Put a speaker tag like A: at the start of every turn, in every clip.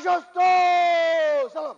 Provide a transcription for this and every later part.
A: প্রশস্ত সালাম।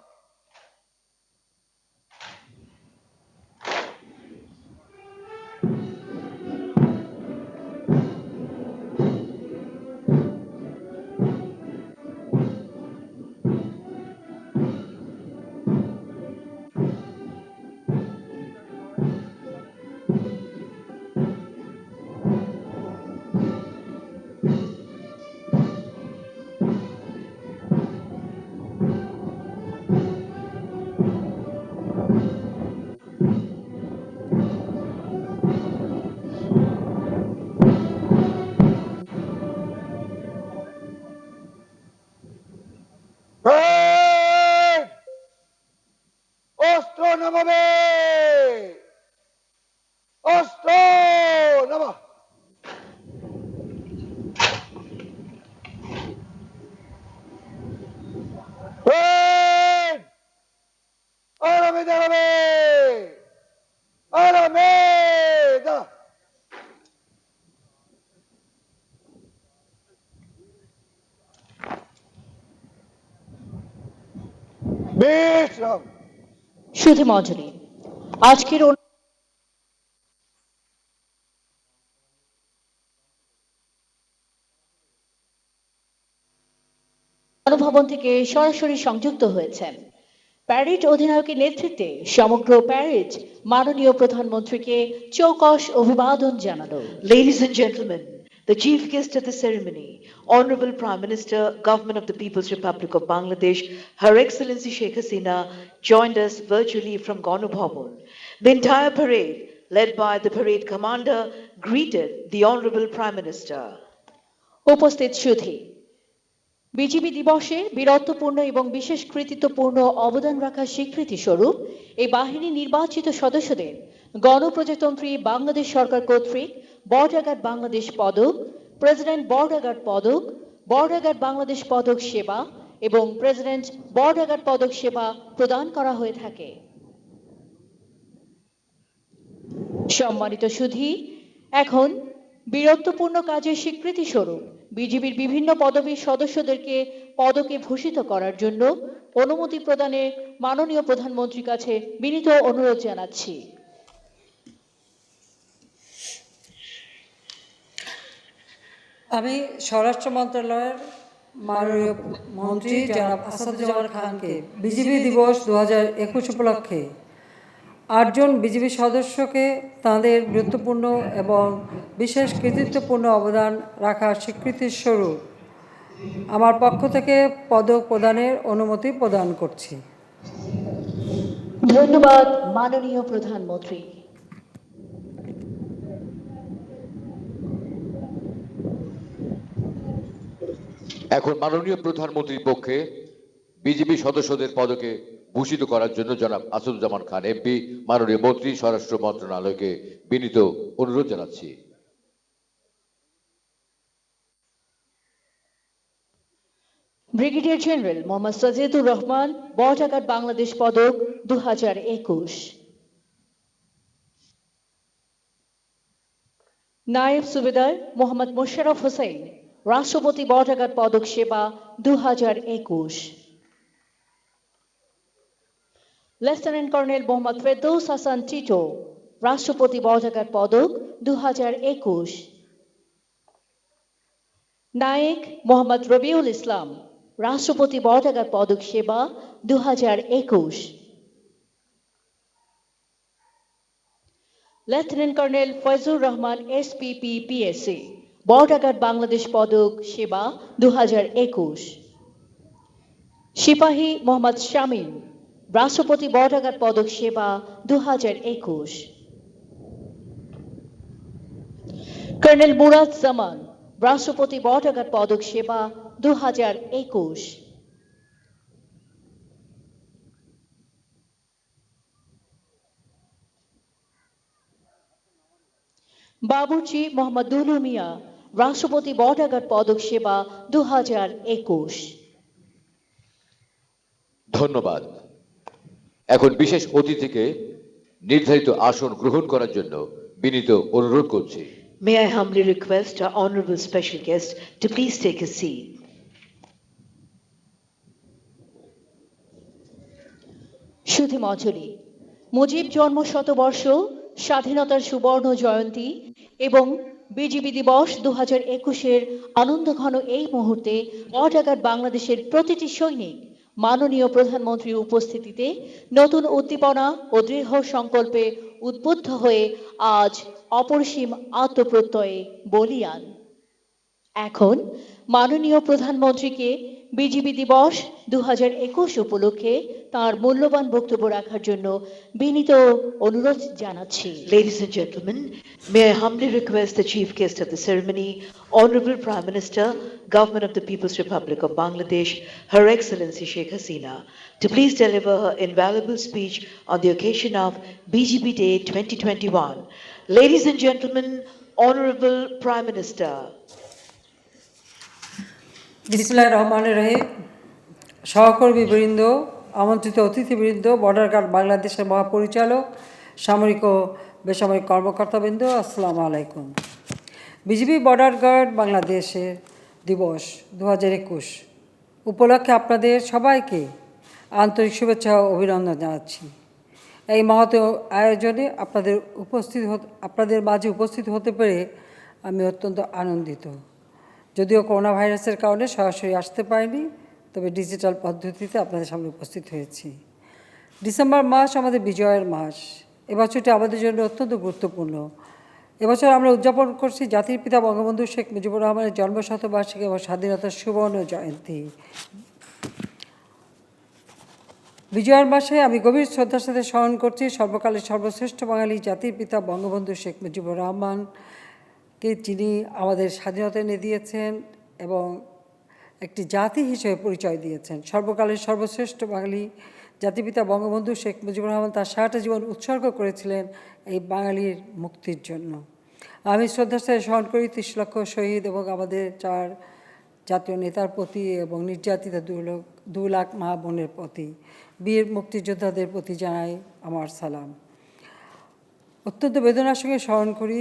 A: অস্ত্র নামাবে, অস্ত্র নামা। আরামে দাঁড়াবে, আরামে দাঁড়া। বিশ্রাম।
B: সুধী মণ্ডলী, আজকের গণভবন থেকে সরাসরি সংযুক্ত হয়েছেন। প্যারেড অধিনায়কের নেতৃত্বে সমগ্র প্যারেড মাননীয় প্রধানমন্ত্রীকে চৌকস অভিবাদন জানালো।
C: Ladies and gentlemen, the chief guest of the ceremony, Honorable Prime Minister, Government of the People's Republic of Bangladesh, Her Excellency Sheikh Hasina, joined us virtually from Ganobhavan. The entire parade, led by the parade commander, greeted the Honorable Prime Minister.
B: উপস্থিত সুধী, BGB দিবসে বীরত্বপূর্ণ এবং বিশেষ কৃতিত্বপূর্ণ অবদান রাখার স্বীকৃতি স্বরূপ এই বাহিনী নির্বাচিত সদস্যদের গণপ্রজাতন্ত্রী বাংলাদেশ সরকার কর্তৃক বর্ডার গার্ড বাংলাদেশ পদক, প্রেসিডেন্ট বর্ডার গার্ড পদক, বর্ডার গার্ড বাংলাদেশ পদক সেবা এবং প্রেসিডেন্ট বর্ডার গার্ড পদক সেবা প্রদান করা হয়ে থাকে। সম্মানিত সুধী, এখন বীরত্বপূর্ণ কাজের স্বীকৃতি স্বরূপ বিজিবির বিভিন্ন পদবীর সদস্যদেরকে পদকে ভূষিত করার জন্য অনুমতি প্রদানে মাননীয় প্রধানমন্ত্রীর কাছে বিনীত অনুরোধ জানাচ্ছি।
D: আমি স্বরাষ্ট্র মন্ত্রণালয়ের মাননীয় মন্ত্রী জনাব আসাদুজ্জামান খানকে বিজিবি দিবস 2021 উপলক্ষে 8 জন বিজিবি সদস্যকে তাঁদের গুরুত্বপূর্ণ এবং বিশেষ কৃতিত্বপূর্ণ অবদান রাখার স্বীকৃতির স্বরূপ আমার পক্ষ থেকে পদক প্রদানের অনুমতি প্রদান করছি।
B: ধন্যবাদ মাননীয় প্রধানমন্ত্রী।
E: এখন মাননীয় প্রধানমন্ত্রীর পক্ষে বিজেপি সদস্যদের পদকে ভূষিত করার জন্য জনাব আসাদুজ্জামান খান এমপি, মাননীয় মন্ত্রী, স্বরাষ্ট্র মন্ত্রণালয়কে বিনীত অনুরোধ জানাচ্ছি।
B: Brigadier general Mohammad Sajidur Rahman, border guard Bangladesh পদক 2021। নায়েব সুবেদার মোহাম্মদ মোশাররফ হোসেন, রাষ্ট্রপতি বর্ডার গার্ড পদক সেবা 2021। Lieutenant colonel Mohammad Ferdous Hasan Tito, রাষ্ট্রপতি বর্ডার গার্ড পদক 2021। নায়েক মোহাম্মদ রবিউল ইসলাম, রাষ্ট্রপতি বর্ডার গার্ড পদক সেবা 2021। Lieutenant colonel Foyzur Rahman SPP PSC, border guard Bangladesh পদক সেবা 2021। সিপাহী মোহাম্মদ শামীম, রাষ্ট্রপতি বর্ডার গার্ড পদক সেবা 2021। কর্নেল মুরাদ জামান, রাষ্ট্রপতি বর্ডার গার্ড পদক সেবা 2021। বাবুর্চি মোহাম্মদ দুলু মিয়া, রাষ্ট্রপতি বর্ডার গার্ড পদক সেবা 2021।
E: ধন্যবাদ। এখন বিশেষ অতিথিকে নির্ধারিত আসন গ্রহণ করার জন্য বিনীত অনুরোধ করছি।
C: May I humbly request our honorable special guest to please take a seat.
B: সুধিমজলি Mujib জন্ম শতবর্ষ, স্বাধীনতার সুবর্ণ জয়ন্তী এবং বিজিবি দিবস 2021-এর আনন্দঘন এই মুহূর্তে বর্ডার বাংলাদেশের প্রতিটি সৈনিক মাননীয় প্রধানমন্ত্রীর উপস্থিতিতে নতুন উদ্দীপনা ও দৃঢ় সংকল্পে উদ্বুদ্ধ হয়ে আজ অপরিসীম আত্মপ্রত্যয়ে বলীয়ান। এখন মাননীয় প্রধানমন্ত্রীকে বিজিবি দিবস 2021 উপলক্ষে তার মূল্যবান বক্তব্য রাখার জন্য বিনীত অনুরোধ জানাচ্ছি।
C: Ladies and gentlemen, may I humbly request the chief guest of the ceremony, Honorable Prime Minister, Government of the People's Republic of Bangladesh, Her Excellency Sheikh Hasina, to please deliver her invaluable speech on the occasion of BGB Day 2021. Ladies and gentlemen, Honorable Prime Minister.
D: বিসমিল্লাহির রহমানির রহিম। সহকর্মীবৃন্দ, আমন্ত্রিত অতিথিবৃন্দ, border guard বাংলাদেশের মহাপরিচালক, সামরিক ও বেসামরিক কর্মকর্তাবৃন্দ, আসসালামু আলাইকুম। বিজিবি বর্ডার গার্ড বাংলাদেশের দিবস 2021 উপলক্ষে আপনাদের সবাইকে আন্তরিক শুভেচ্ছা ও অভিনন্দন জানাচ্ছি। এই মহৎ আয়োজনে আপনাদের মাঝে উপস্থিত হতে পেরে আমি অত্যন্ত আনন্দিত। যদিও করোনা ভাইরাসের কারণে সরাসরি আসতে পারিনি, তবে ডিজিটাল পদ্ধতিতে আপনাদের সামনে উপস্থিত হয়েছি। ডিসেম্বর মাস আমাদের বিজয়ের মাস। এবছরটি আমাদের জন্য অত্যন্ত গুরুত্বপূর্ণ। এবছর আমরা উদযাপন করছি জাতির পিতা বঙ্গবন্ধু শেখ মুজিবুর রহমানের জন্মশতবার্ষিকী এবং স্বাধীনতার সুবর্ণ জয়ন্তী। বিজয়ের মাসে আমি গভীর শ্রদ্ধার সাথে স্মরণ করছি সর্বকালের সর্বশ্রেষ্ঠ বাঙালি জাতির পিতা বঙ্গবন্ধু শেখ মুজিবুর রহমানকে, যিনি আমাদের স্বাধীনতা এনে দিয়েছেন এবং একটি জাতি হিসেবে পরিচয় দিয়েছেন। সর্বকালের সর্বশ্রেষ্ঠ বাঙালি জাতিপিতা বঙ্গবন্ধু শেখ মুজিবুর রহমান তার সারাটা জীবন উৎসর্গ করেছিলেন এই বাঙালির মুক্তির জন্য। আমি শ্রদ্ধার সাথে স্মরণ করি 30 লক্ষ শহীদ এবং আমাদের 4 জাতীয় নেতার প্রতি এবং নির্যাতিত 2 লাখ মা বোনের প্রতি, বীর মুক্তিযোদ্ধাদের প্রতি জানাই আমার সালাম। অত্যন্ত বেদনার সঙ্গে স্মরণ করি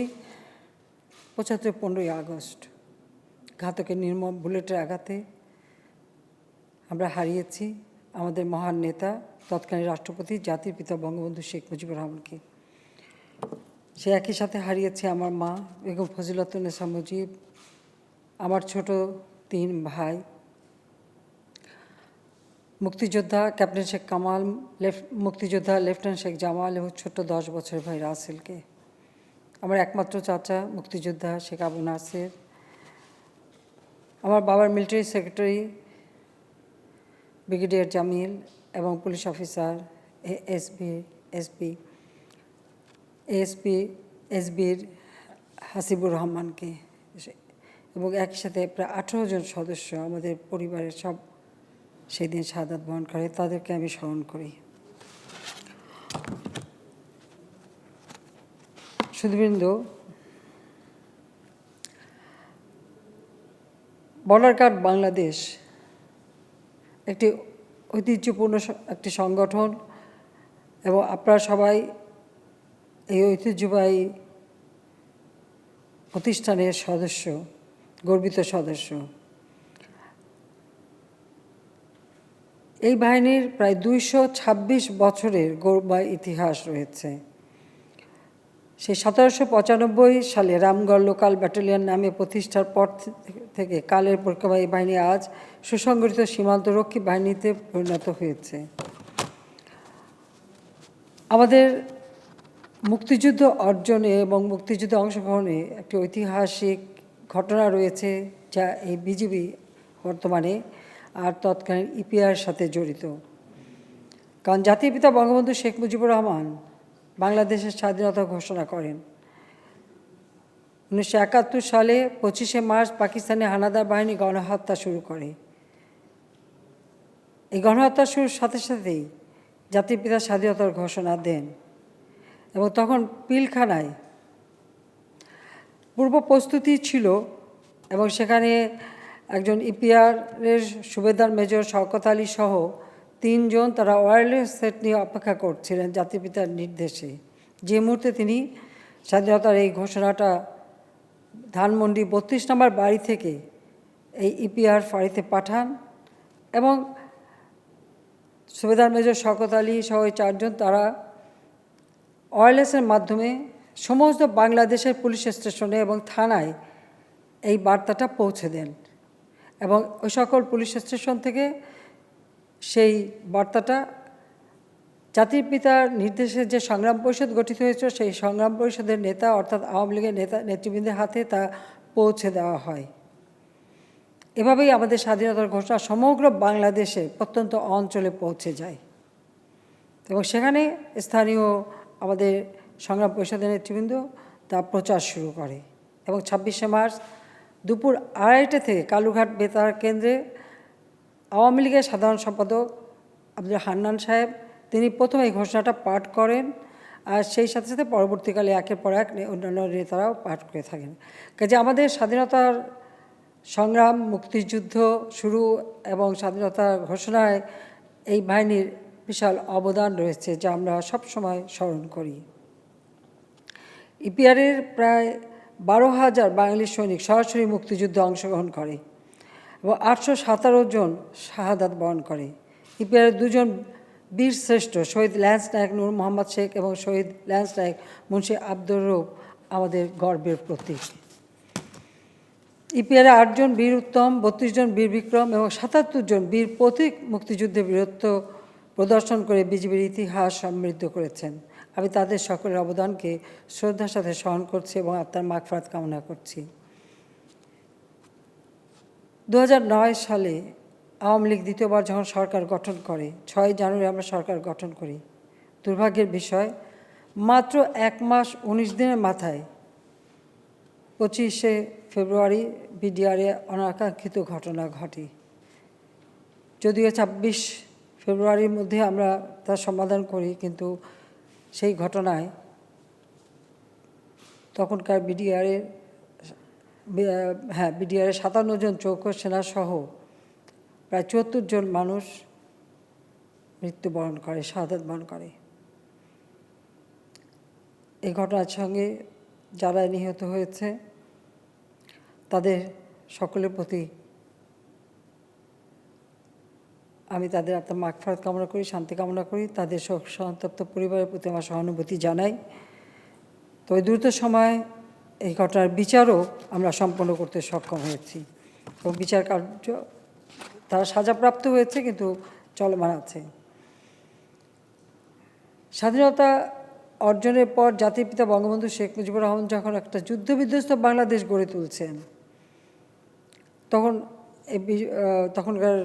D: 15ই আগস্ট ঘাতকের নির্মম বুলেটের আঘাতে আমরা হারিয়েছি আমাদের মহান নেতা, তৎকালীন রাষ্ট্রপতি, জাতির পিতা বঙ্গবন্ধু শেখ মুজিবুর রহমানকে। সে একই সাথে হারিয়েছে আমার মা বেগম ফজিলাতুন্নেসা মুজিব, আমার ছোট 3 ভাই, মুক্তিযোদ্ধা ক্যাপ্টেন শেখ কামাল, মুক্তিযোদ্ধা লেফটেন্যান্ট শেখ জামাল এবং ছোট্ট 10 বছরের ভাই রাসেলকে, আমার একমাত্র চাচা মুক্তিযোদ্ধা শেখ আবু নাসের, আমার বাবার মিলিটারি সেক্রেটারি ব্রিগেডিয়ার জামিল এবং পুলিশ অফিসার এসবির হাসিবুর রহমানকে, এবং একই সাথে প্রায় 18 জন সদস্য আমাদের পরিবারের সব সেই দিন শাহাদাত বরণ করে, তাদেরকে আমি স্মরণ করি। সুধীবৃন্দ, বর্ডার গার্ড বাংলাদেশ একটি ঐতিহ্যপূর্ণ একটি সংগঠন এবং আপনারা সবাই এই ঐতিহ্যবাহী প্রতিষ্ঠানের সদস্য, গর্বিত সদস্য। এই বাহিনীর প্রায় 226 বছরের গৌরবময় ইতিহাস রয়েছে। সেই 1795 সালে রামগড় লোকাল ব্যাটালিয়ন নামে প্রতিষ্ঠার পর থেকে কালের পরিক্রমায় এই বাহিনী আজ সুসংগঠিত সীমান্তরক্ষী বাহিনীতে পরিণত হয়েছে। আমাদের মুক্তিযুদ্ধ অর্জনে এবং মুক্তিযুদ্ধে অংশগ্রহণে একটি ঐতিহাসিক ঘটনা রয়েছে, যা এই বিজিবি বর্তমানে আর তৎকালীন ইপিআর সাথে জড়িত। কারণ জাতির পিতা বঙ্গবন্ধু শেখ মুজিবুর রহমান বাংলাদেশের স্বাধীনতা ঘোষণা করেন 1971 সালে 25শে মার্চ পাকিস্তানি হানাদার বাহিনী গণহত্যা শুরু করে। এই গণহত্যা শুরুর সাথে সাথেই জাতির পিতা স্বাধীনতার ঘোষণা দেন এবং তখন পিলখানায় পূর্ব প্রস্তুতি ছিল এবং সেখানে একজন ইপিআরের সুবেদার মেজর শওকত আলী সহ 3 জন তারা ওয়্যারলেস সেট নিয়ে অপেক্ষা করছিলেন জাতির পিতার নির্দেশে। যে মুহূর্তে তিনি স্বাধীনতার এই ঘোষণাটা ধানমন্ডি 32 নম্বর বাড়ি থেকে এই ইপিআর ফাঁড়িতে পাঠান এবং সুবেদার মেজর শওকত আলী সহ 4 জন তারা ওয়্যারলেসের মাধ্যমে সমস্ত বাংলাদেশের পুলিশ স্টেশনে এবং থানায় এই বার্তাটা পৌঁছে দেন এবং ওই সকল পুলিশ স্টেশন থেকে সেই বার্তাটা জাতির পিতার নির্দেশে যে সংগ্রাম পরিষদ গঠিত হয়েছিল সেই সংগ্রাম পরিষদের নেতা অর্থাৎ আওয়ামী লীগের নেতৃবৃন্দের হাতে তা পৌঁছে দেওয়া হয়। এভাবেই আমাদের স্বাধীনতার ঘোষণা সমগ্র বাংলাদেশে প্রত্যন্ত অঞ্চলে পৌঁছে যায় এবং সেখানে স্থানীয় আমাদের সংগ্রাম পরিষদের নেতৃবৃন্দ তা প্রচার শুরু করে এবং 26শে মার্চ দুপুর 2:30 থেকে কালুঘাট বেতার কেন্দ্রে আওয়ামী লীগের সাধারণ সম্পাদক আব্দুল হান্নান সাহেব তিনি প্রথমে এই ঘোষণাটা পাঠ করেন আর সেই সাথে সাথে পরবর্তীকালে একের পর এক অন্যান্য নেতারাও পাঠ করে থাকেন। কাজে আমাদের স্বাধীনতার সংগ্রাম, মুক্তিযুদ্ধ শুরু এবং স্বাধীনতার ঘোষণায় এই বাহিনীর বিশাল অবদান রয়েছে যা আমরা সবসময় স্মরণ করি। ইপিআরের প্রায় 12,000 বাঙালি সৈনিক সরাসরি মুক্তিযুদ্ধে অংশগ্রহণ করে এবং 817 জন শাহাদাত বরণ করে। ইপিআরের 2 জন বীর শ্রেষ্ঠ শহীদ ল্যান্স নায়ক নূর মোহাম্মদ শেখ এবং শহীদ ল্যান্স নায়ক মুন্সি আব্দুর রউফ আমাদের গর্বের প্রতীক। ইপিআরে 8 জন বীর উত্তম, 32 জন বীর বিক্রম এবং 77 জন বীর প্রতীক মুক্তিযুদ্ধে বীরত্ব প্রদর্শন করে বিজিবির ইতিহাস সমৃদ্ধ করেছেন। আমি তাদের সকলের অবদানকে শ্রদ্ধার সাথে স্মরণ করছি এবং আত্মার মাগফিরাত কামনা করছি। 2009 সালে আওয়ামী লীগ দ্বিতীয়বার যখন সরকার গঠন করে, 6 জানুয়ারি আমরা সরকার গঠন করি। দুর্ভাগ্যের বিষয় মাত্র 1 মাস 19 দিনের মাথায় 25শে ফেব্রুয়ারি বিডিআরে অনাকাঙ্ক্ষিত ঘটনা ঘটে। যদিও 26 ফেব্রুয়ারির মধ্যে আমরা তার সমাধান করি, কিন্তু সেই ঘটনায় তখনকার বিডিআরের 57 জন চৌকস সেনাসহ প্রায় 74 জন মানুষ মৃত্যুবরণ করে, শাহাদাত বরণ করে। এই ঘটনার সঙ্গে যারা নিহত হয়েছে তাদের সকলের প্রতি আমি তাদের আত্মার মাগফিরাত কামনা করি, শান্তি কামনা করি। তাদের শোক সন্তপ্ত পরিবারের প্রতি আমার সহানুভূতি জানাই। তো এই দ্রুত সময় এই ঘটনার বিচারও আমরা সম্পন্ন করতে সক্ষম হয়েছি এবং বিচার কার্য তারা সাজাপ্রাপ্ত হয়েছে কিন্তু চলমান আছে। স্বাধীনতা অর্জনের পর জাতির পিতা বঙ্গবন্ধু শেখ মুজিবুর রহমান যখন একটা যুদ্ধবিধ্বস্ত বাংলাদেশ গড়ে তুলছেন তখনকার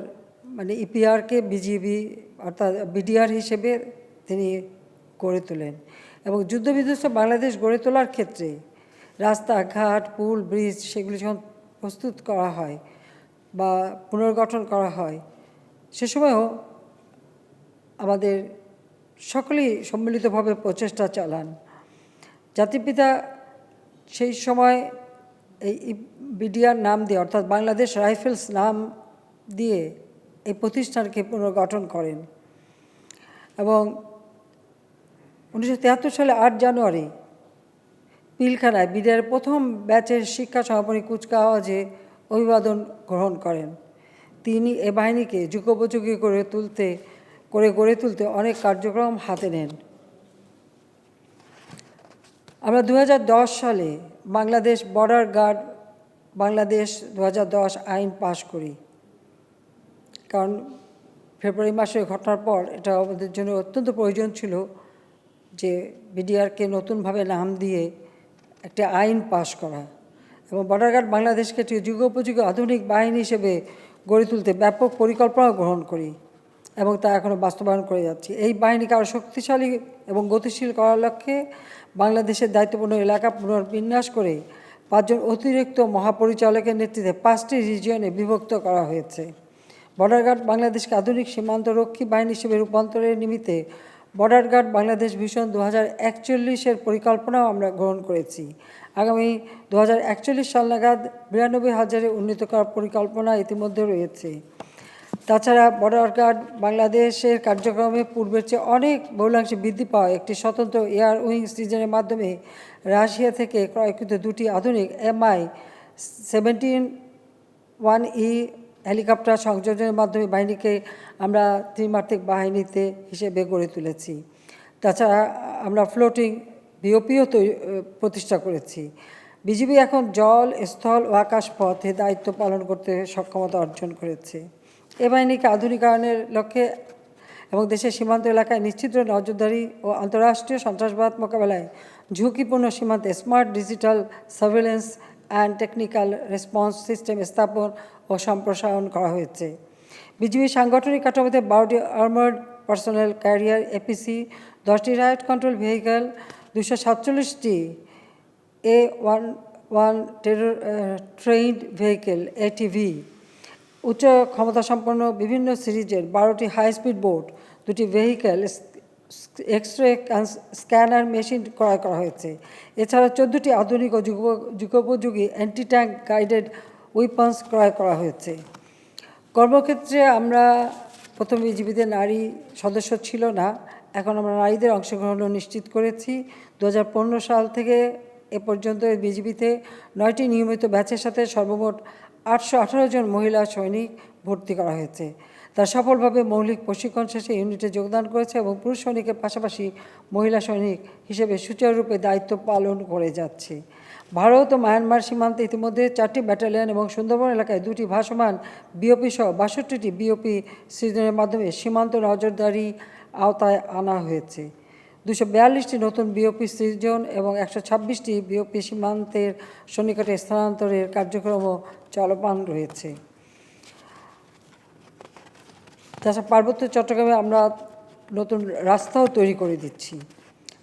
D: মানে ইপিআরকে বিজিবি অর্থাৎ বিডিআর হিসেবে তিনি গড়ে তোলেন এবং যুদ্ধবিধ্বস্ত বাংলাদেশ গড়ে তোলার ক্ষেত্রে রাস্তাঘাট, পুল, ব্রিজ সেগুলি যখন প্রস্তুত করা হয় বা পুনর্গঠন করা হয় সে সময়ও আমাদের সকলেই সম্মিলিতভাবে প্রচেষ্টা চালান। জাতির পিতা সেই সময় এই বিডিআর নাম দিয়ে অর্থাৎ বাংলাদেশ রাইফেলস নাম দিয়ে এই প্রতিষ্ঠানকে পুনর্গঠন করেন এবং 1973 সালে 8 জানুয়ারি পিলখানায় বিডিআরের প্রথম ব্যাচের শিক্ষা সমাপনী কুচকাওয়াজে অভিবাদন গ্রহণ করেন। তিনি এ বাহিনীকে যুগোপযোগী গড়ে তুলতে অনেক কার্যক্রম হাতে নেন। আমরা 2010 সালে বাংলাদেশ বর্ডার গার্ড বাংলাদেশ 2010 আইন পাশ করি, কারণ ফেব্রুয়ারি মাসে ঘটনার পর এটা আমাদের জন্য অত্যন্ত প্রয়োজন ছিল যে বিডিআরকে নতুনভাবে নাম দিয়ে একটা আইন পাশ করা এবং বর্ডার গার্ড বাংলাদেশকে একটি যুগোপযোগী আধুনিক বাহিনী হিসেবে গড়ে তুলতে ব্যাপক পরিকল্পনা গ্রহণ করি এবং তা এখনও বাস্তবায়ন করে যাচ্ছি। এই বাহিনীকে আরও শক্তিশালী এবং গতিশীল করার লক্ষ্যে বাংলাদেশের দায়িত্বপূর্ণ এলাকা পুনর্বিন্যাস করে 5 জন অতিরিক্ত মহাপরিচালকের নেতৃত্বে 5টি রিজিয়নে বিভক্ত করা হয়েছে। বর্ডার গার্ড বাংলাদেশকে আধুনিক সীমান্তরক্ষী বাহিনী হিসেবে রূপান্তরের নিমিত্তে বর্ডার গার্ড বাংলাদেশ ভিশন 2041-এর পরিকল্পনাও আমরা গ্রহণ করেছি। আগামী 2041 সাল নাগাদ 92,000-এ উন্নীত করার পরিকল্পনা ইতিমধ্যে রয়েছে। তাছাড়া বর্ডার গার্ড বাংলাদেশের কার্যক্রমে পূর্বের চেয়ে অনেক বহুলাংশে বৃদ্ধি পাওয়া একটি স্বতন্ত্র এয়ার উইংস ডিজাইনের মাধ্যমে রাশিয়া থেকে ক্রয়কৃত 2টি আধুনিক MI-17-1E হেলিকপ্টার সংযোজনের মাধ্যমে বাহিনীকে আমরা ত্রিমাত্রিক বাহিনীতে হিসেবে গড়ে তুলেছি। তাছাড়া আমরা ফ্লোটিং বিওপিও প্রতিষ্ঠা করেছি। বিজিবি এখন জল, স্থল ও আকাশ পথে দায়িত্ব পালন করতে সক্ষমতা অর্জন করেছে। এ বাহিনীকে আধুনিকায়নের লক্ষ্যে এবং দেশের সীমান্ত এলাকায় নিশ্চিত নজরদারি ও আন্তঃরাষ্ট্রীয় সন্ত্রাসবাদ মোকাবেলায় ঝুঁকিপূর্ণ সীমান্তে smart digital surveillance and technical response system স্থাপন ও সম্প্রসারণ করা হয়েছে। বিজিবি সাংগঠনিক কাঠামোতে 12টি আর্মার্ড পার্সোনাল ক্যারিয়ার এপিসি, 10টি রাইট কন্ট্রোল ভেহিক্যাল, 247টি A11 ট্রেইনড ভেহিকেল এটিভি, উচ্চ ক্ষমতাসম্পন্ন বিভিন্ন সিরিজের 12টি হাই স্পিড বোট, 2টি ভেহিক্যাল, এক্সরে স্ক্যানার মেশিন ক্রয় করা হয়েছে। এছাড়া 14টি আধুনিক ও যুগোপযোগী অ্যান্টি ট্যাঙ্ক গাইডেড উইপন্স ক্রয় করা হয়েছে। কর্মক্ষেত্রে আমরা প্রথম বিজিবিতে নারী সদস্য ছিল না, এখন আমরা নারীদের অংশগ্রহণও নিশ্চিত করেছি। 2015 সাল থেকে এ পর্যন্ত বিজিবিতে 9টি নিয়মিত ব্যাচের সাথে সর্বমোট 818 জন মহিলা সৈনিক ভর্তি করা হয়েছে। তারা সফলভাবে মৌলিক প্রশিক্ষণ শেষে ইউনিটে যোগদান করেছে এবং পুরুষ সৈনিকের পাশাপাশি মহিলা সৈনিক হিসেবে সুচারুরূপে দায়িত্ব পালন করে যাচ্ছে। ভারত ও মায়ানমার সীমান্তে ইতিমধ্যে 4টি ব্যাটালিয়ন এবং সুন্দরবন এলাকায় 2টি ভাসমান বিওপি সহ 62টি বিওপি সৃজনের মাধ্যমে সীমান্ত নজরদারি আওতায় আনা হয়েছে। 242টি নতুন বিওপি সৃজন এবং 126টি বিওপি সীমান্তের সন্নিকটে স্থানান্তরের কার্যক্রমও চলমান রয়েছে। তাছাড়া পার্বত্য চট্টগ্রামে আমরা নতুন রাস্তাও তৈরি করে দিচ্ছি।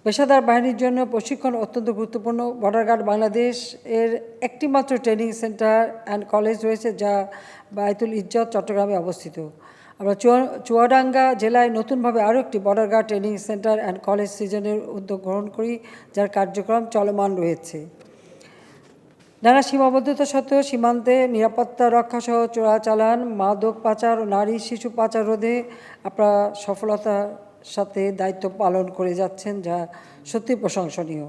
D: পেশাদার বাহিনীর জন্য প্রশিক্ষণ অত্যন্ত গুরুত্বপূর্ণ। বর্ডার গার্ড বাংলাদেশ এর একটি মাত্র ট্রেনিং সেন্টার অ্যান্ড কলেজ রয়েছে, যা বায়তুল ইজ্জত চট্টগ্রামে অবস্থিত। আমরা চুয়াডাঙ্গা জেলায় নতুনভাবে আরও একটি border guard training centre and college সৃজনের উদ্যোগ গ্রহণ করি, যার কার্যক্রম চলমান রয়েছে। নানা সীমাবদ্ধতা সত্ত্বেও সীমান্তে নিরাপত্তা রক্ষাসহ চোরাচালান, মাদক পাচার ও নারী শিশু পাচার রোধে আপনারা সফলতার সাথে দায়িত্ব পালন করে যাচ্ছেন, যা সত্যি প্রশংসনীয়।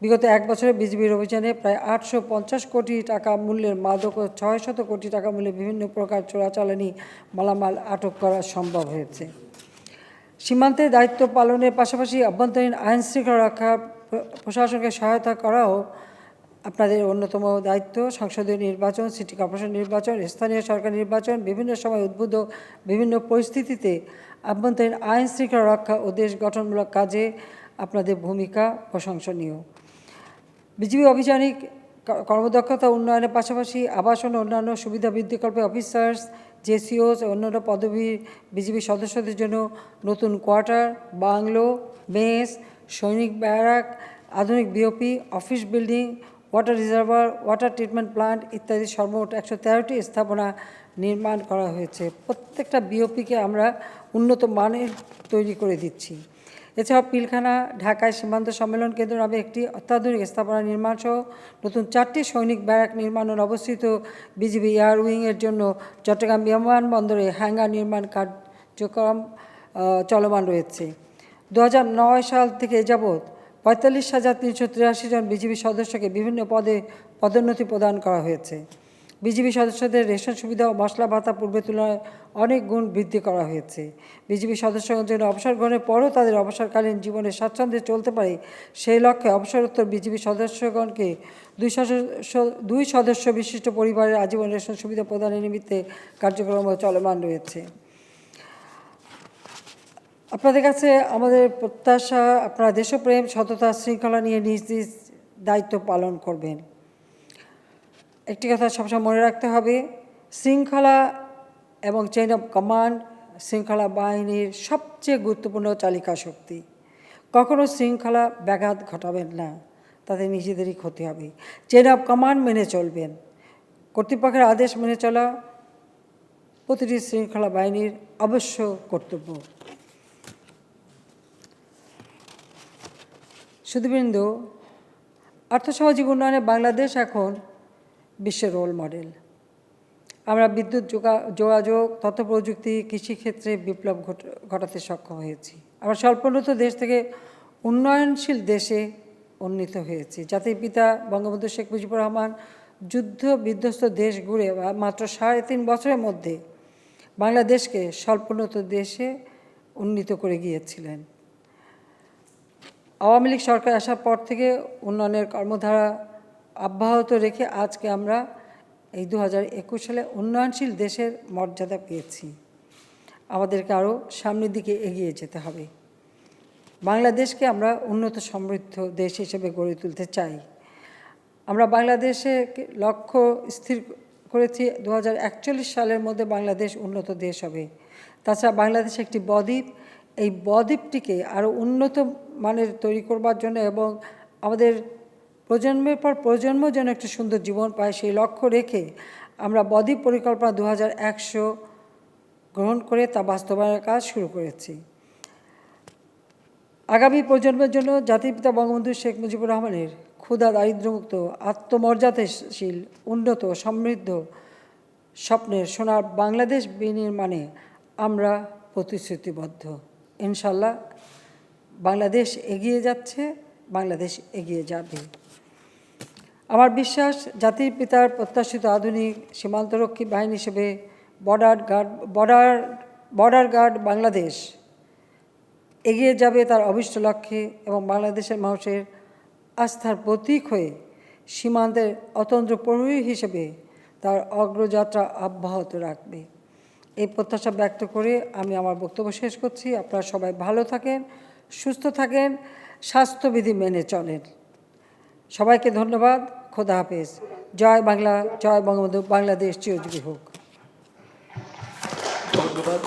D: বিগত 1 বছরে বিজিবির অভিযানে প্রায় 850 কোটি টাকা মূল্যের মাদক ও 600 কোটি টাকা মূল্যের বিভিন্ন প্রকার চোরাচালানি মালামাল আটক করা সম্ভব হয়েছে। সীমান্তে দায়িত্ব পালনের পাশাপাশি অভ্যন্তরীণ আইন শৃঙ্খলা রক্ষা প্রশাসনকে সহায়তা করাও আপনাদের অন্যতম দায়িত্ব। সংসদীয় নির্বাচন, সিটি কর্পোরেশন নির্বাচন, স্থানীয় সরকার নির্বাচন, বিভিন্ন সময় উদ্ভূত বিভিন্ন পরিস্থিতিতে আভ্যন্তরীণ আইন শৃঙ্খলা রক্ষা ও দেশ গঠনমূলক কাজে আপনাদের ভূমিকা প্রশংসনীয়। বিজিবি অভিযানিক কর্মদক্ষতা উন্নয়নের পাশাপাশি আবাসন ও অন্যান্য সুবিধা বৃদ্ধিকল্পে অফিসার্স, জেসিওস ও অন্যান্য পদবীর বিজিবি সদস্যদের জন্য নতুন কোয়ার্টার, বাংলো, মেস, সৈনিক ব্যারাক, আধুনিক BOP, office building, water reservoir, water treatment plant ইত্যাদি সর্বমোট 113টি স্থাপনা নির্মাণ করা হয়েছে। প্রত্যেকটা বিওপিকে আমরা উন্নত মানের তৈরি করে দিচ্ছি। এছাড়াও পিলখানা, ঢাকায় সীমান্ত সম্মেলন কেন্দ্র নামে একটি অত্যাধুনিক স্থাপনা নির্মাণ সহ নতুন 4টি সৈনিক ব্যারাক নির্মাণ ও অবস্থিত বিজিবি এয়ার উইংয়ের জন্য চট্টগ্রাম বিমানবন্দরে হ্যাঙ্গার নির্মাণ কার্যক্রম চলমান রয়েছে। 2009 সাল থেকে যাবৎ 45,383 জন বিজিবি সদস্যকে বিভিন্ন পদে পদোন্নতি প্রদান করা হয়েছে। বিজিবি সদস্যদের রেশন সুবিধা ও মশলা ভাতা পূর্বের তুলনায় অনেক গুণ বৃদ্ধি করা হয়েছে। বিজিবি সদস্যগণ যেন অবসর গ্রহণের পরও তাদের অবসরকালীন জীবনে স্বাচ্ছন্দ্যে চলতে পারে, সেই লক্ষ্যে অবসরোত্তর বিজিবি সদস্যগণকে 2 সদস্য বিশিষ্ট পরিবারের আজীবন রেশন সুবিধা প্রদানের নিমিত্তে কার্যক্রম চলমান রয়েছে। আপনাদের কাছে আমাদের প্রত্যাশা, আপনারা দেশপ্রেম, সততা, শৃঙ্খলা নিয়ে নিজ নিজ দায়িত্ব পালন করবেন। একটি কথা সবসময় মনে রাখতে হবে, শৃঙ্খলা এবং চেইন অফ কমান্ড শৃঙ্খলা বাহিনীর সবচেয়ে গুরুত্বপূর্ণ চালিকা শক্তি। কখনো শৃঙ্খলা ব্যাঘাত ঘটাবেন না, তাদের নিজেদেরই ক্ষতি হবে। চেইন অফ কমান্ড মেনে চলবেন। কর্তৃপক্ষের আদেশ মেনে চলা প্রতিটি শৃঙ্খলা বাহিনীর অবশ্য কর্তব্য। সুধীবৃন্দ, আর্থসামাজিক উন্নয়নে বাংলাদেশ এখন বিশ্বের রোল মডেল। আমরা বিদ্যুৎ, যোগাযোগ, তথ্য প্রযুক্তি, কৃষিক্ষেত্রে বিপ্লব ঘটাতে সক্ষম হয়েছি। আমরা স্বল্পোন্নত দেশ থেকে উন্নয়নশীল দেশে উন্নীত হয়েছি। জাতির পিতা বঙ্গবন্ধু শেখ মুজিবুর রহমান যুদ্ধ বিধ্বস্ত দেশ ঘুরে মাত্র 3.5 বছরের মধ্যে বাংলাদেশকে স্বল্পোন্নত দেশে উন্নীত করে গিয়েছিলেন। আওয়ামী লীগ সরকার আসার পর থেকে উন্নয়নের কর্মধারা অব্যাহত রেখে আজকে আমরা এই 2021 সালে উন্নয়নশীল দেশের মর্যাদা পেয়েছি। আমাদেরকে আরও সামনের দিকে এগিয়ে যেতে হবে। বাংলাদেশকে আমরা উন্নত সমৃদ্ধ দেশ হিসেবে গড়ে তুলতে চাই। আমরা বাংলাদেশে লক্ষ্য স্থির করেছি 2041 সালের মধ্যে বাংলাদেশ উন্নত দেশ হবে। তাছাড়া বাংলাদেশ একটি বদ্বীপ, এই বদ্বীপটিকে আরও উন্নত মানের তৈরি করবার জন্য এবং আমাদের প্রজন্মের পর প্রজন্ম যেন একটা সুন্দর জীবন পায় সেই লক্ষ্য রেখে আমরা বদ্বীপ পরিকল্পনা 2100 গ্রহণ করে তা বাস্তবায়নের কাজ শুরু করেছি। আগামী প্রজন্মের জন্য জাতির পিতা বঙ্গবন্ধু শেখ মুজিবুর রহমানের ক্ষুধা দারিদ্র্যমুক্ত আত্মমর্যাদাশীল উন্নত সমৃদ্ধ স্বপ্নের সোনার বাংলাদেশ বিনির্মাণে আমরা প্রতিশ্রুতিবদ্ধ। ইনশাল্লাহ বাংলাদেশ এগিয়ে যাচ্ছে, বাংলাদেশ এগিয়ে যাবে। আমার বিশ্বাস জাতির পিতার প্রত্যাশিত আধুনিক সীমান্তরক্ষী বাহিনী হিসেবে বর্ডার গার্ড বাংলাদেশ এগিয়ে যাবে তার অভীষ্ট লক্ষ্যে এবং বাংলাদেশের মানুষের আস্থার প্রতীক হয়ে সীমান্তের অতন্ত্র প্রহরী হিসেবে তার অগ্রযাত্রা অব্যাহত রাখবে। এই প্রত্যাশা ব্যক্ত করে আমি আমার বক্তব্য শেষ করছি। আপনারা সবাই ভালো থাকেন, সুস্থ থাকেন, স্বাস্থ্যবিধি মেনে চলেন। সবাইকে ধন্যবাদ। খোদা হাফেজ। জয় বাংলা, জয় বঙ্গবন্ধু, বাংলাদেশ চিরজীবী হোক।
E: ধন্যবাদ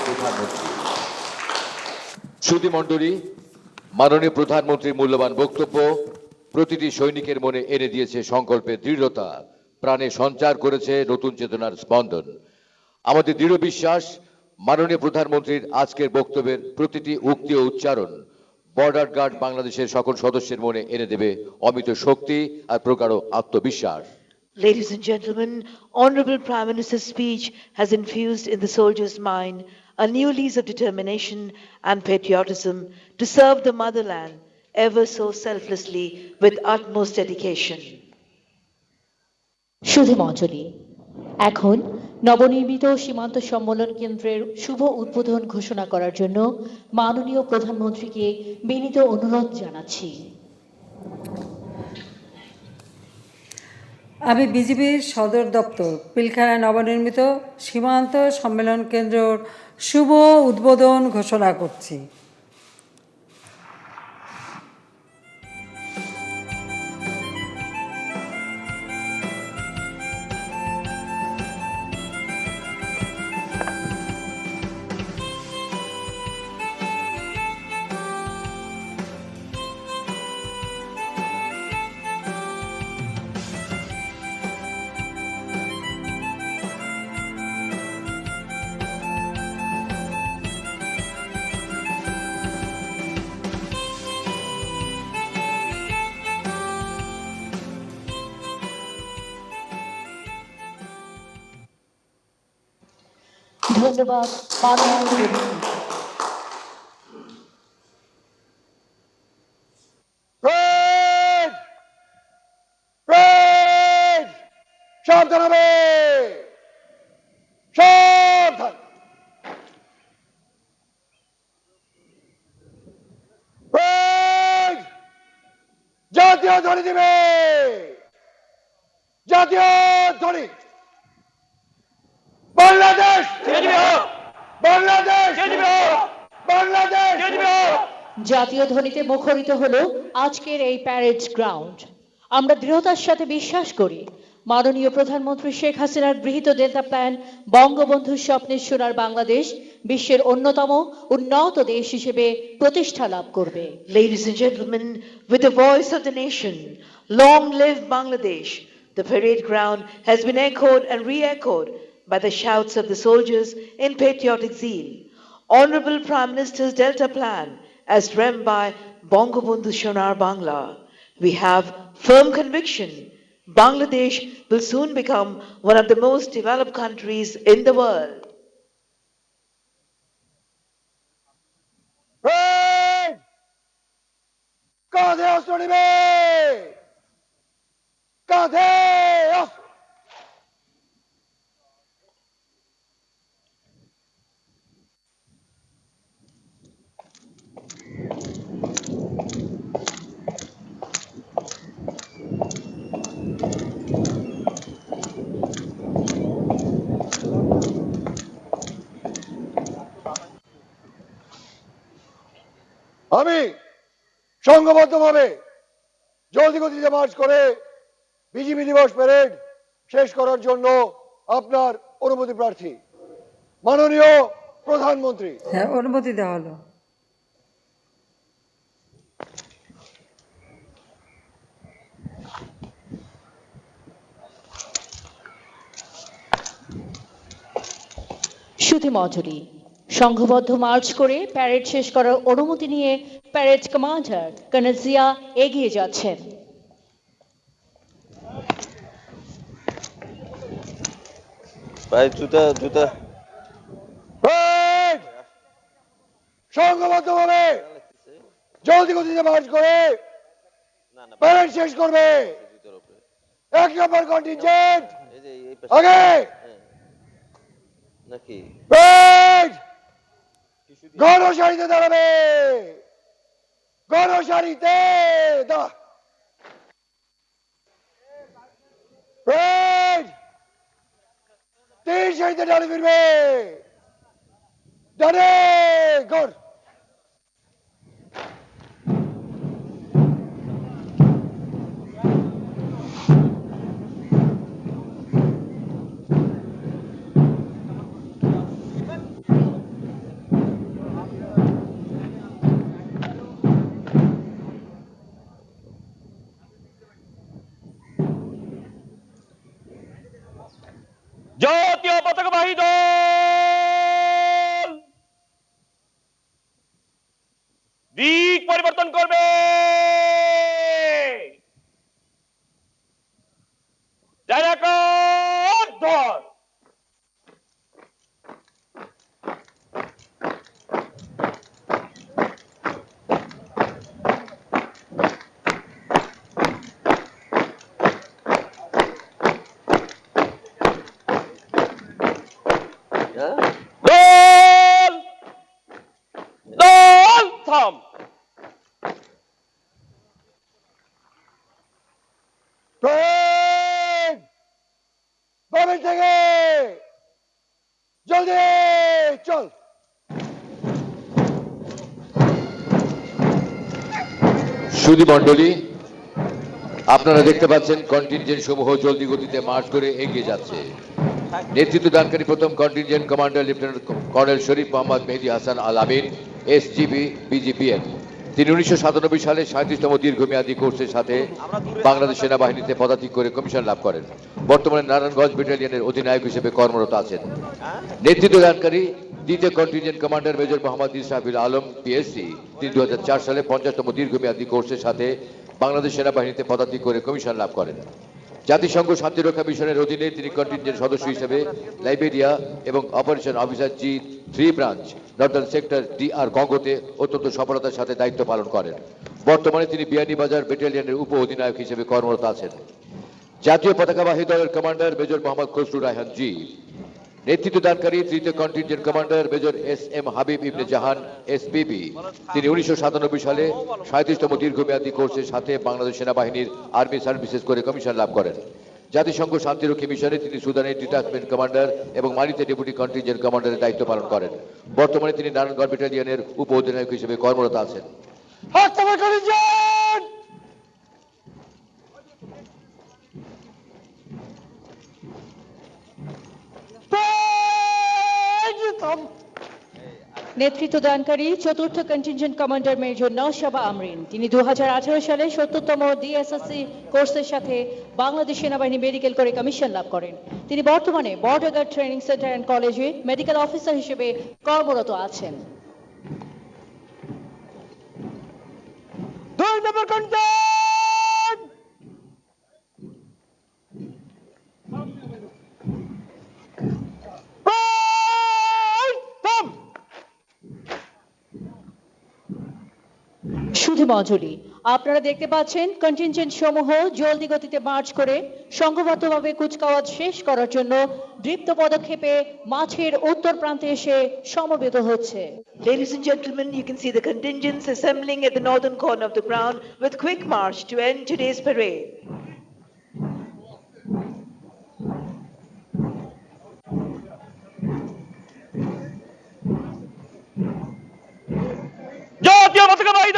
E: প্রধানমন্ত্রী। সুধীমণ্ডলী, মাননীয় প্রধানমন্ত্রীর মূল্যবান বক্তব্য প্রতিটি সৈনিকের মনে এনে দিয়েছে সংকল্পের দৃঢ়তা, প্রাণে সঞ্চার করেছে নতুন চেতনার স্পন্দন। আমাদের দৃঢ় বিশ্বাস মাননীয় প্রধানমন্ত্রীর আজকের বক্তব্যের প্রতিটি উক্তি ও উচ্চারণ বর্ডার গার্ড বাংলাদেশের সকল সদস্যের মনে এনে দেবে অমিত শক্তি আর প্রগাঢ় আত্মবিশ্বাস।
C: Ladies and gentlemen, Honorable Prime Minister's speech has infused in the soldier's mind a new lease of determination and patriotism to serve the motherland ever so selflessly with utmost dedication.
B: সুধীমণ্ডলী, এখন নবনির্মিত সীমান্ত সম্মেলন কেন্দ্রের শুভ উদ্বোধন ঘোষণা করার জন্য মাননীয় প্রধানমন্ত্রীকে বিনীত অনুরোধ জানাচ্ছি।
D: আমি বিজিবির সদর দপ্তর পিলখানায় নবনির্মিত সীমান্ত সম্মেলন কেন্দ্রের শুভ উদ্বোধন ঘোষণা করছি।
B: ধন্যবাদ মাননীয়
A: সাবধান হবে, সাবধান। জাতীয় ধ্বনি দিবে, জাতীয় ধ্বনি। বাংলাদেশ বাংলাদেশ বাংলাদেশ।
B: জাতীয় ধ্বনিতে মুখরিত হলো আজকের এই প্যারেড গ্রাউন্ড। আমরা দৃঢ়তার সাথে বিশ্বাস করি মাননীয় প্রধানমন্ত্রী শেখ হাসিনার গৃহীত ডেল্টা প্ল্যান বঙ্গবন্ধুর স্বপ্নের সোনার বাংলাদেশ বিশ্বের অন্যতম উন্নত দেশ হিসেবে প্রতিষ্ঠা লাভ করবে।
C: Ladies and gentlemen, with the voice of the nation, long live Bangladesh. The parade ground has been echoed and re-echoed by the shouts of the soldiers in patriotic zeal. Honorable Prime Minister's Delta Plan, as dreamt by Bangabandhu Sonar Bangla, we have firm conviction Bangladesh will soon become one of the most developed countries in the world.
A: কাঁধে অস্ত্র নিবে, কাঁধে অস্ত্র। আমি সংঘবদ্ধভাবে জলদি গতিতে March করে বিজিবি দিবস প্যারেড শেষ করার জন্য আপনার অনুমতি প্রার্থী মাননীয় প্রধানমন্ত্রী।
D: হ্যাঁ, অনুমতি দেওয়া হলো।
B: সুধী মজুরি সংঘবদ্ধ মার্চ করে প্যারেড শেষ করার অনুমতি নিয়ে প্যারেড কমান্ডার কর্নেল জিয়া এগিয়ে যাচ্ছেন।
F: ভাই জুতা জুতা
A: প্যারেড সংঘবদ্ধভাবে জলদি গতিতে মার্চ করে
F: না না
A: প্যারেড শেষ করবে।
F: জুতার উপরে
A: 1 নম্বর কন্টিনজেন্ট
F: এই যে এই পাশে
A: আগে।
F: হ্যাঁ। নাকি
A: প্যারেড গণসারিতে দাঁড়াবে, গণসারিতে প্যারেড 3 সারিতে ডানে ফিরবে, ডানে গড়।
G: জাতীয় পতাকাবাহী দল দিক পরিবর্তন করবে। ধর
F: হ্যাঁ
G: দল দল থাম।
A: প্যারেড বামের থেকে জলদি চল।
E: সুধী মণ্ডলী, আপনারা দেখতে পাচ্ছেন কন্টিনজেন্ট সমূহ জলদি গতিতে মার্চ করে এগিয়ে যাচ্ছে। নেতৃত্ব দানকারী প্রথম কন্টিনজেন্ট কমান্ডার লেফটেন্যান্ট কর্নেল শরীফ মোহাম্মদ মেহেদী হাসান আল আমিন, এসজিবি বিজিপিএন। তিনি 1997 সালে 37তম দীর্ঘমেয়াদী কোর্সের সাথে বাংলাদেশ সেনাবাহিনীতে পদাতিক করে কমিশন লাভ করেন। বর্তমানে নারায়ণগঞ্জ ব্যাটালিয়নের অধিনায়ক হিসেবে কর্মরত আছেন। নেতৃত্ব দানকারী দ্বিতীয় contingent commander major Mohammad Israfil Alam PSC. তিনি 2004 সালে 50তম দীর্ঘমেয়াদী কোর্সের সাথে বাংলাদেশ সেনাবাহিনীতে পদাতিক করে কমিশন লাভ করেন। জাতিসংঘ শান্তিরক্ষা মিশনের অধীনে তিনি কন্টিনজেন্ট সদস্য হিসেবে লাইবেরিয়া এবং operation officer G3 branch Northern sector DR কঙ্গোতে অত্যন্ত সফলতার সাথে দায়িত্ব পালন করেন। বর্তমানে তিনি বিয়ানীবাজার ব্যাটালিয়নের উপ অধিনায়ক হিসেবে কর্মরত আছেন। জাতীয় পতাকাবাহী দলের commander major Mohammad Khasru Raihan G. নেতৃত্ব দানকারী তৃতীয় contingent commander major SM Habib Ibne Jahan SPB। তিনি 1997 সালে 37তম দীর্ঘমেয়াদী কোর্সের সাথে বাংলাদেশ সেনাবাহিনীর আর্মি সার্ভিসেস করে কমিশন লাভ করেন। জাতিসংঘ শান্তিরক্ষী মিশনে তিনি সুদানের ডিটাচমেন্ট কমান্ডার এবং মালিতে ডেপুটি কন্টিনজেন্ট কমান্ডারের দায়িত্ব পালন করেন। বর্তমানে তিনি নারায়ণগঞ্জ ব্যাটালিয়নের উপ অধিনায়ক হিসেবে কর্মরত আছেন।
A: হাত তোমার কন্টিনজেন্ট
B: নেতৃত্ব দানকারী চতুর্থ contingent commander major Naushaba Amrin. তিনি 2018 সালে 70তম DSSC কোর্সের সাথে বাংলাদেশ সেনাবাহিনী মেডিকেল করে কমিশন লাভ করেন। তিনি বর্তমানে border guard training centre and কলেজে মেডিকেল অফিসার হিসেবে কর্মরত আছেন।
A: 2 নম্বর কন্টিনজেন্ট
B: সুধী মজুরি, আপনারা দেখতে পাচ্ছেন কন্টিনজেন্ট সমূহ জলদি গতিতে মার্চ করে সংঘবদ্ধভাবে কুচকাওয়াজ শেষ করার জন্য দৃপ্ত পদক্ষেপে মাঠের উত্তর প্রান্তে এসে সমবেত হচ্ছে।
C: Ladies and gentlemen, you can see the contingents assembling at the northern corner of the ground with quick march to end today's parade.
G: জাতীয় পতাকাবাহী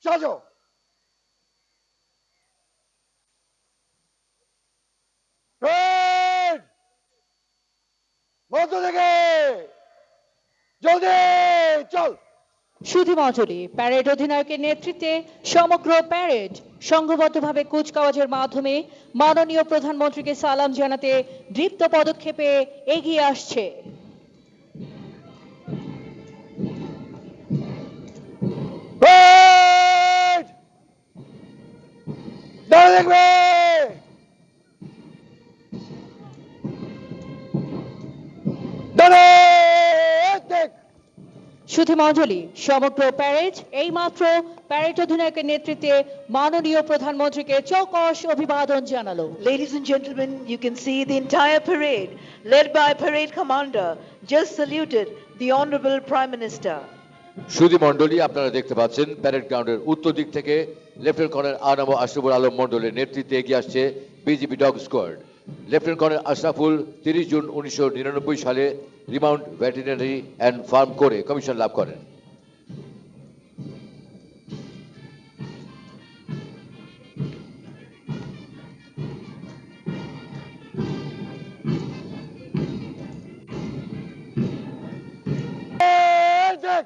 A: সাজো। ট্রেন মধ্য থেকে জলদি চল।
B: সুধীমণ্ডলী, প্যারেড অধিনায়কের নেতৃত্বে সমগ্র প্যারেড সংঘবদ্ধভাবে কুচকাওয়াজের মাধ্যমে মাননীয় প্রধানমন্ত্রীকে সালাম জানাতে দৃপ্ত পদক্ষেপে এগিয়ে আসছে।
A: ট্রেন দাঁড়িয়ে দেখবে। দাঁড়িয়ে দেখ।
B: সুধীমণ্ডলী, সমগ্র প্যারেড এইমাত্র প্যারেড অধিনায়কের নেতৃত্বে মাননীয় প্রধানমন্ত্রীকে চৌকস অভিবাদন জানালো।
C: Ladies and gentlemen, you can see the entire parade, led by Parade Commander, just saluted the Honorable Prime Minister.
E: সুধী মণ্ডলী, আপনারা দেখতে পাচ্ছেন প্যারেড গ্রাউন্ডের উত্তর দিক থেকে লেফটেন্যান্ট কর্নেল আনাম আশরাফুল আলম মণ্ডলের নেতৃত্বে এগিয়ে আসছে BGB dog squad. Lieutenant colonel Ashraful 30 June 1999 সালে রিমাউন্ট ভেটেরিনারি অ্যান্ড ফার্ম করে কমিশন লাভ করেন।
A: দেখ।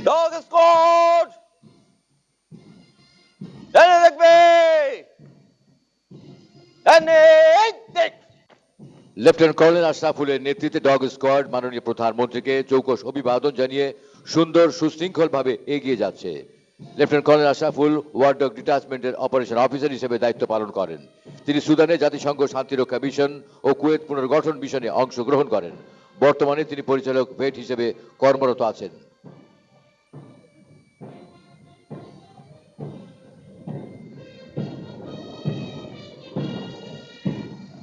F: ডগ স্কোয়াড ডানে দেখবে, ডানে দেখ।
E: লেফটেন্যান্ট কর্নেল আশরাফুলের নেতৃত্বে ডগ স্কোয়াড মাননীয় প্রধানমন্ত্রীকে চৌকস অভিবাদন জানিয়ে সুন্দর সুশৃঙ্খলভাবে এগিয়ে যাচ্ছে। Lieutenant colonel Ashraful war dog ডিটাচমেন্টের অপারেশন অফিসার হিসেবে দায়িত্ব পালন করেন। তিনি সুদানে জাতিসংঘ শান্তিরক্ষা মিশন ও কুয়েত পুনর্গঠন মিশনে অংশগ্রহণ করেন। বর্তমানে তিনি পরিচালক ভেট হিসেবে কর্মরত আছেন।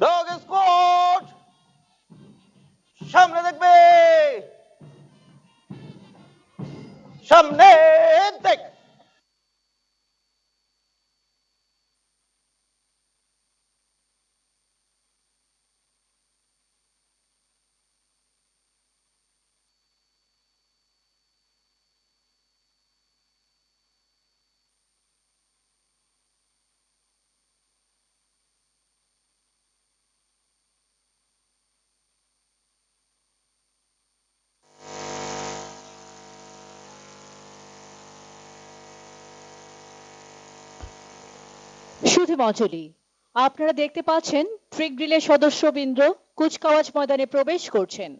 F: ডগ স্কোয়াড সামনে দেখবে, সামনে দেখ।
B: সুধীমণ্ডলী, আপনারা দেখতে পাচ্ছেন ট্রিক ড্রিলের সদস্যবৃন্দ কুচকাওয়াজ ময়দানে প্রবেশ করছেন।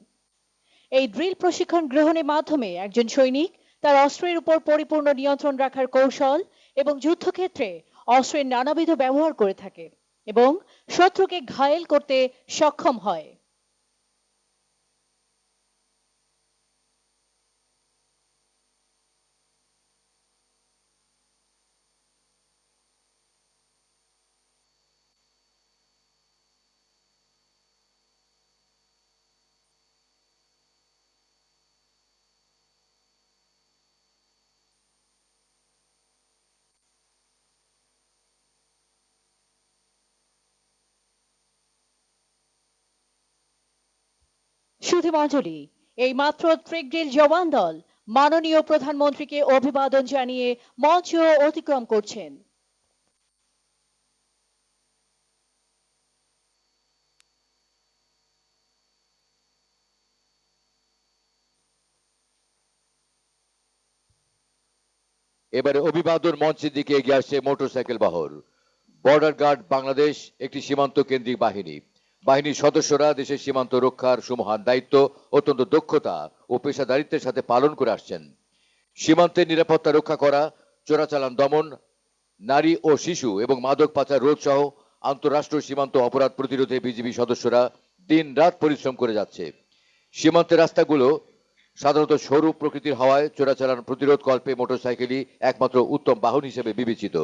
B: এই ড্রিল প্রশিক্ষণ গ্রহণের মাধ্যমে একজন সৈনিক তার অস্ত্রের উপর পরিপূর্ণ নিয়ন্ত্রণ রাখার কৌশল এবং যুদ্ধক্ষেত্রে অস্ত্রের নানাবিধ ব্যবহার করে থাকে এবং শত্রুকে ঘায়েল করতে সক্ষম হয়। সুধীমণ্ডলী, এই মাত্র ট্রিক ড্রিল জওয়ান দল মাননীয় প্রধানমন্ত্রীকে অভিবাদন জানিয়ে মঞ্চ অতিক্রম করছেন।
E: এবারে অভিবাদন মঞ্চের দিকে এগিয়ে আসছে মোটরসাইকেল বহর। বর্ডার গার্ড বাংলাদেশ একটি সীমান্ত কেন্দ্রিক বাহিনী। বাহিনীর সদস্যরা দেশের সীমান্ত রক্ষার সুমহান দায়িত্ব অত্যন্ত দক্ষতা ও পেশাদারিত্বের সাথে পালন করে আসছেন। সীমান্তের নিরাপত্তা রক্ষা করা, চোরাচালান দমন, নারী ও শিশু এবং মাদক পাচার রোধ সহ আন্তঃরাষ্ট্রীয় সীমান্ত অপরাধ প্রতিরোধে বিজিবি সদস্যরা দিন রাত পরিশ্রম করে যাচ্ছে। সীমান্তের রাস্তাগুলো সাধারণত সরু প্রকৃতির হওয়ায় চোরাচালান প্রতিরোধ কল্পে মোটরসাইকেলই একমাত্র উত্তম বাহন হিসেবে বিবেচিত।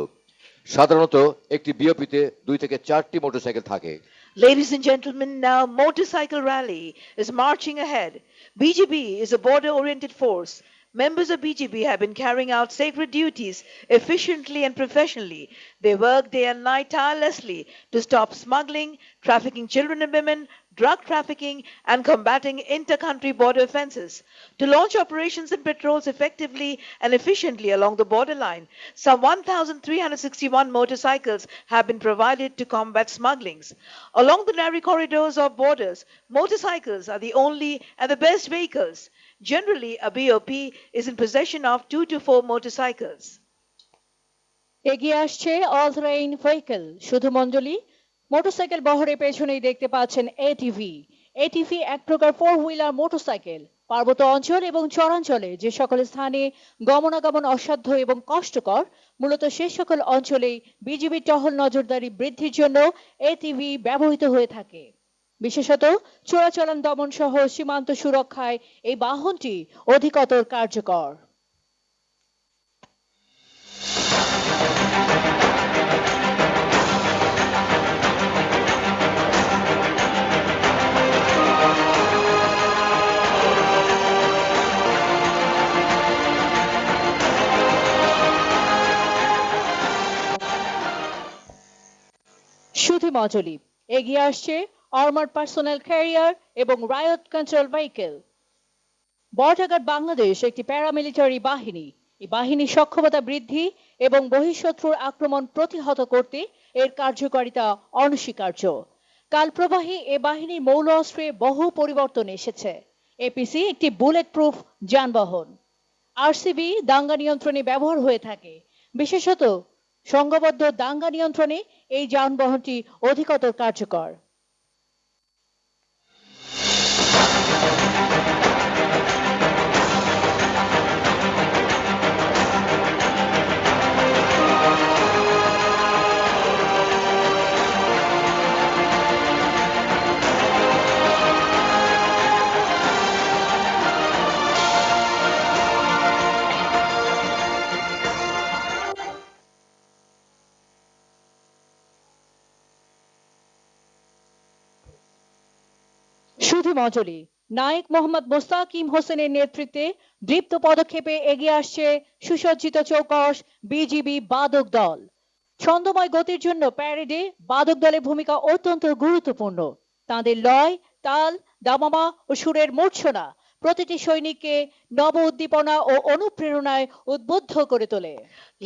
E: সাধারণত একটি বিওপিতে 2 থেকে 4টি মোটরসাইকেল থাকে।
C: Ladies and gentlemen, now motorcycle rally is marching ahead. BGB is a border-oriented force members of BGB have been carrying out sacred duties efficiently and professionally. They work day and night tirelessly to stop smuggling, trafficking children and women, drug trafficking, and combating inter-country border offences. To launch operations and patrols effectively and efficiently along the borderline, some 1,361 motorcycles have been provided to combat smugglings. Along the narrow corridors of borders, motorcycles are the only and the best vehicles. Generally, a BOP is in possession of 2 to 4 motorcycles.
B: এগিয়ে আসছে all terrain vehicle. শুধু মণ্ডলী, motorcycle বহরের পেছনেই দেখতে পাচ্ছেন ATV. ATV এক প্রকার ফোর হুইলার মোটরসাইকেল। পার্বত্য অঞ্চল এবং চরাঞ্চলে যে সকল স্থানে গমনাগমন অসাধ্য এবং কষ্টকর, মূলত সে সকল অঞ্চলেই বিজিবি টহল নজরদারি বৃদ্ধির জন্য এটিভি ব্যবহৃত হয়ে থাকে। বিশেষত চোরাচালান দমন সহ সীমান্ত সুরক্ষায় এই বাহনটি অধিকতর কার্যকর। সুধী মজলি, এগিয়ে আসছে আর্মার্ড পার্সোনাল ক্যারিয়ার এবং riot control vehicle. Border guard Bangladesh একটি প্যারামিলিটারি বাহিনী। এই বাহিনীর সক্ষমতা বৃদ্ধি এবং বহিঃশত্রুর আক্রমণ প্রতিহত করতে এর কার্যকারিতা অনস্বীকার্য। কালপ্রবাহী এ বাহিনীর মৌল অস্ত্রে বহু পরিবর্তন এসেছে। এপিসি একটি বুলেট প্রুফ যানবাহন। আরসিবি দাঙ্গা নিয়ন্ত্রণে ব্যবহার হয়ে থাকে। বিশেষত সংঘবদ্ধ দাঙ্গা নিয়ন্ত্রণে এই যানবাহনটি অধিকতর কার্যকর। শুধু মজলি, নায়েক মোহাম্মদ মোস্তাকিম হোসেনের নেতৃত্বে দীপ্ত পদক্ষেপে এগিয়ে আসছে সুসজ্জিত চৌকস বিজিবি বাদক দল। ছন্দময় গতির জন্য প্যারেডে বাদক দলের ভূমিকা অত্যন্ত গুরুত্বপূর্ণ। তাদের লয়, তাল, দামামা ও সুরের মূর্ছনা প্রতিটি সৈনিককে নব উদ্দীপনা ও অনুপ্রেরণায় উদ্বুদ্ধ করে তোলে।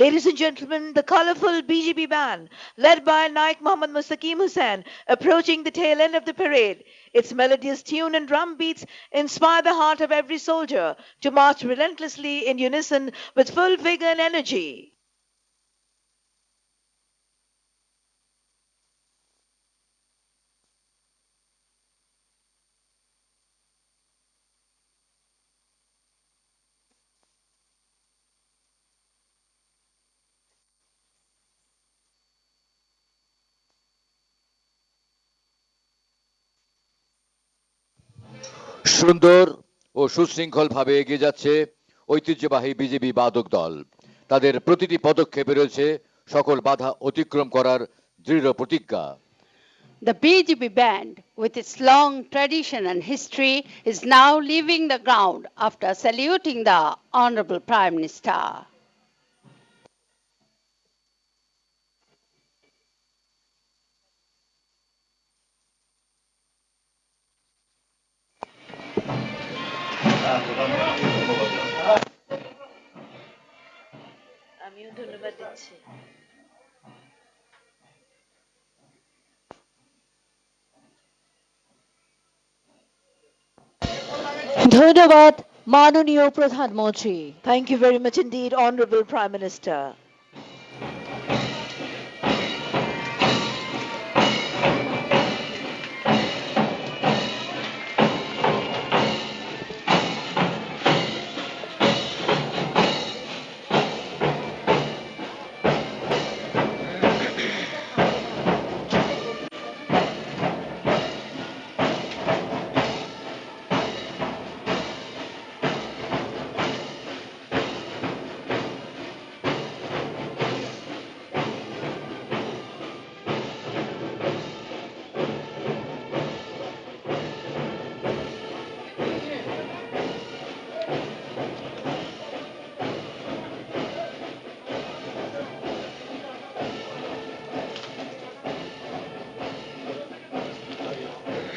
C: Ladies and gentlemen, the colorful BGB band, led by Naik Mohammad Mustaqim Hussain, approaching the tail end of the parade. Its melodious tune and drum beats inspire the heart of every soldier to march relentlessly in unison with full vigor and energy.
E: সুন্দর ও সুশৃঙ্খলভাবে এগিয়ে যাচ্ছে ঐতিহ্যবাহী BJP বাদক দল। তাদের প্রতিটি পদক্ষেপে রয়েছে সকল বাধা অতিক্রম করার দৃঢ় প্রতিজ্ঞা।
H: The BGB band, with its long tradition and history, is now leaving the ground after saluting the Honorable Prime Minister.
C: আমিও ধন্যবাদ দিচ্ছি।
B: ধন্যবাদ মাননীয় প্রধানমন্ত্রী।
C: Thank you very much indeed, Honorable Prime Minister.